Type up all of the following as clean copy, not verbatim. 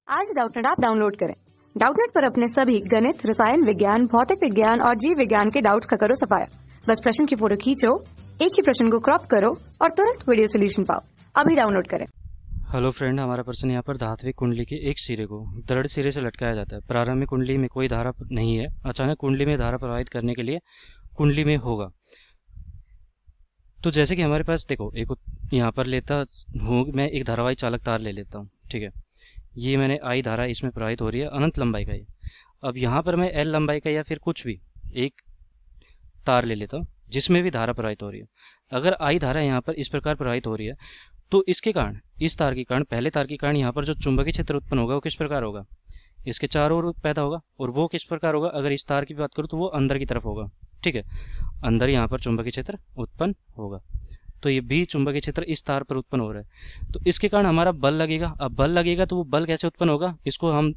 आज Doubtnut app download करें। Doubtnut पर अपने सभी गणित, रसायन विज्ञान, भौतिक विज्ञान और जीव विज्ञान के डाउट्स का करो सफाया। बस प्रश्न की फोटो खींचो, एक ही प्रश्न को क्रॉप करो और तुरंत वीडियो सोल्यूशन पाओ। अभी डाउनलोड करें। हेलो फ्रेंड, हमारा प्रश्न यहाँ पर धात्विक कुंडली के एक सिरे को दृढ़ सिरे से लटकाया जाता है। प्रारंभ में कुंडली में कोई धारा नहीं है, अचानक कुंडली में धारा प्रवाहित करने के लिए कुंडली में होगा। तो जैसे कि हमारे पास देखो, एक यहाँ पर लेता हूँ मैं, एक धारावाही चालक तार ले लेता हूँ। ठीक है, ये मैंने आई धारा इसमें प्रवाहित हो रही है, अनंत लंबाई का ये। अब यहाँ पर मैं एल लंबाई का या फिर कुछ भी एक तार ले लेता हूँ जिसमें भी धारा प्रवाहित हो रही है। अगर आई धारा यहाँ पर इस प्रकार प्रवाहित हो रही है तो इसके कारण, इस तार के कारण, पहले तार के कारण यहाँ पर जो चुंबकीय क्षेत्र उत्पन्न होगा वो किस प्रकार होगा, इसके चारों ओर पैदा होगा। और वो किस प्रकार होगा, अगर इस तार की बात करूँ तो वो अंदर की तरफ होगा। ठीक है, अंदर यहाँ पर चुंबकीय क्षेत्र उत्पन्न होगा। तो ये भी चुंबकीय क्षेत्र इस तार पर उत्पन्न हो रहा है, तो इसके कारण हमारा बल लगेगा। अब बल लगेगा तो वो बल कैसे उत्पन्न होगा, इसको हम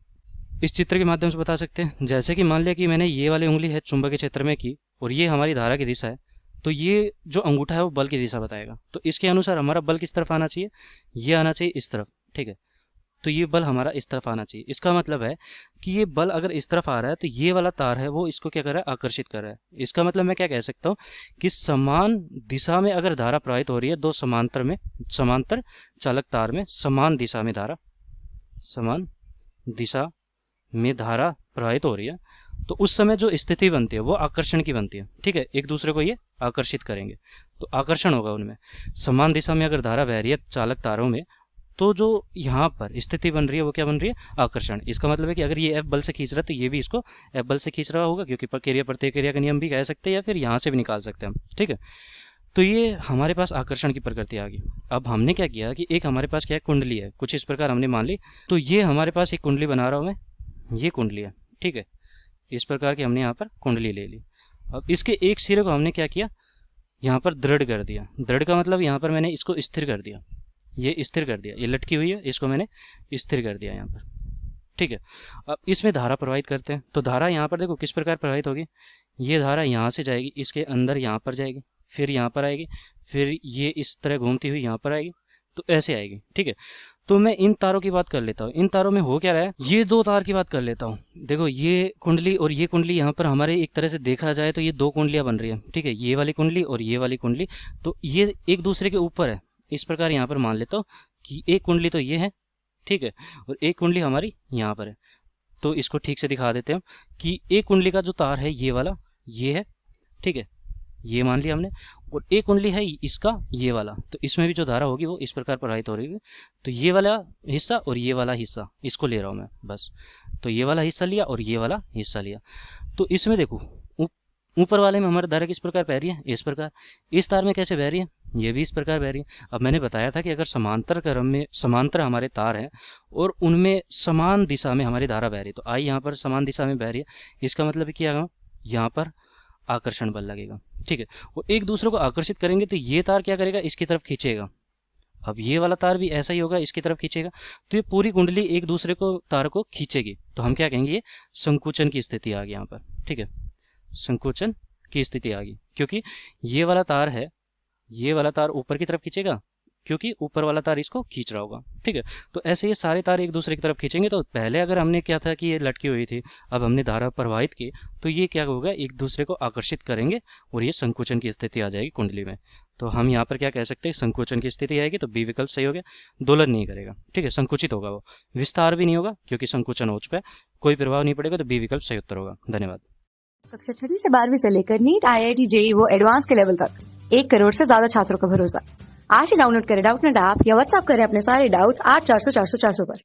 इस चित्र के माध्यम से बता सकते हैं। जैसे कि मान लिया कि मैंने ये वाली उंगली है चुंबकीय क्षेत्र में की और ये हमारी धारा की दिशा है, तो ये जो अंगूठा है वो बल की दिशा बताएगा। तो इसके अनुसार हमारा बल किस तरफ आना चाहिए, ये आना चाहिए इस तरफ। ठीक है, तो ये बल हमारा इस तरफ आना चाहिए। इसका मतलब है कि ये बल अगर इस तरफ आ रहा है तो ये वाला तार है वो इसको क्या कर रहा है, आकर्षित कर रहा है। इसका मतलब मैं क्या कह सकता हूँ कि समान दिशा में अगर धारा प्रवाहित हो रही है, दो समांतर चालक तार में समान दिशा में धारा प्रवाहित हो रही है, तो उस समय जो स्थिति बनती है वो आकर्षण की बनती है। ठीक है, एक दूसरे को ये आकर्षित करेंगे तो आकर्षण होगा उनमें। समान दिशा में अगर धारा बह रही है चालक तारों में, तो जो यहाँ पर स्थिति बन रही है वो क्या बन रही है, आकर्षण। इसका मतलब है कि अगर ये एफ बल से खींच रहा है तो ये भी इसको एफ बल से खींच रहा होगा, क्योंकि क्रिया प्रतिक्रिया का नियम भी कह सकते हैं या फिर यहाँ से भी निकाल सकते हैं हम। ठीक है, तो ये हमारे पास आकर्षण की प्रकृति आ गई। अब हमने क्या किया कि एक हमारे पास क्या है, कुंडली है, कुछ इस प्रकार हमने मान ली। तो ये हमारे पास एक कुंडली बना रहा हूँ मैं, ये कुंडली है। ठीक है, इस प्रकार की हमने यहाँ पर कुंडली ले ली। अब इसके एक सिरे को हमने क्या किया, यहाँ पर दृढ़ कर दिया। दृढ़ का मतलब यहाँ पर मैंने इसको स्थिर कर दिया, ये स्थिर कर दिया, ये लटकी हुई है, इसको मैंने स्थिर कर दिया यहाँ पर। ठीक है, अब इसमें धारा प्रवाहित करते हैं। तो धारा यहाँ पर देखो किस प्रकार प्रवाहित होगी, ये धारा यहाँ से जाएगी, इसके अंदर यहाँ पर जाएगी, फिर यहाँ पर आएगी, फिर ये इस तरह घूमती हुई यहाँ पर आएगी, तो ऐसे आएगी। ठीक है, तो मैं इन तारों की बात कर लेता हूँ। इन तारों में हो क्या रहा है, ये दो तार की बात कर लेता हूँ। देखो ये कुंडली और ये कुंडली यहाँ पर हमारे एक तरह से देखा जाए तो ये दो कुंडलियाँ बन रही है। ठीक है, ये वाली कुंडली और ये वाली कुंडली, तो ये एक दूसरे के ऊपर है। इस प्रकार यहाँ पर मान लेता हूँ कि एक कुंडली तो ये है, ठीक है, और एक कुंडली हमारी यहाँ पर है। तो इसको ठीक से दिखा देते हैं कि एक कुंडली का जो तार है ये वाला, ये है। ठीक है, ये मान लिया हमने, और एक कुंडली है इसका ये वाला, तो इसमें भी जो धारा होगी वो इस प्रकार प्रवाहित हो रही है। तो ये वाला हिस्सा और ये वाला हिस्सा, इसको ले रहा हूँ मैं बस। तो ये वाला हिस्सा लिया और ये वाला हिस्सा लिया। तो इसमें देखो ऊपर वाले में हमारी धारा किस प्रकार बह रही है, इस प्रकार। इस तार में कैसे बह रही है, ये भी इस प्रकार बह रही है। अब मैंने बताया था कि अगर समांतर क्रम में समांतर हमारे तार हैं और उनमें समान दिशा में हमारी धारा बह रही है, तो आई यहाँ पर समान दिशा में बह रही है, इसका मतलब क्या, यहाँ पर आकर्षण बल लगेगा। ठीक है, वो एक दूसरे को आकर्षित करेंगे तो ये तार क्या करेगा, इसकी तरफ खींचेगा। अब ये वाला तार भी ऐसा ही होगा, इसकी तरफ खींचेगा, तो ये पूरी कुंडली एक दूसरे को तार को खींचेगी। तो हम क्या कहेंगे, ये संकुचन की स्थिति आ गई यहाँ पर। ठीक है, संकुचन की स्थिति आ गई, क्योंकि ये वाला तार है, ये वाला तार ऊपर की तरफ खींचेगा क्योंकि ऊपर वाला तार इसको खींच रहा होगा। ठीक है, तो ऐसे ये सारे तार एक दूसरे की तरफ खींचेंगे। तो पहले अगर हमने क्या था कि ये लटकी हुई थी, अब हमने धारा प्रवाहित की, तो ये क्या होगा, एक दूसरे को आकर्षित करेंगे और ये संकुचन की स्थिति आ जाएगी कुंडली में। तो हम यहाँ पर क्या कह सकते हैं, संकुचन की स्थिति आएगी, तो बी विकल्प सही हो गया। दोलन नहीं करेगा, ठीक है, संकुचित होगा, वो विस्तार भी नहीं होगा क्योंकि संकुचन हो चुका है, कोई प्रभाव नहीं पड़ेगा, तो बी विकल्प सही उत्तर होगा। धन्यवाद। कक्षा 6 से 12वीं से लेकर नीट, IIT, JEE वो एडवांस के लेवल तक 1 करोड़ से ज्यादा छात्रों का भरोसा। आज ही डाउनलोड करें डाउटनेट ऐप या व्हाट्सएप करें अपने सारे डाउट्स 8400 400 400 पर।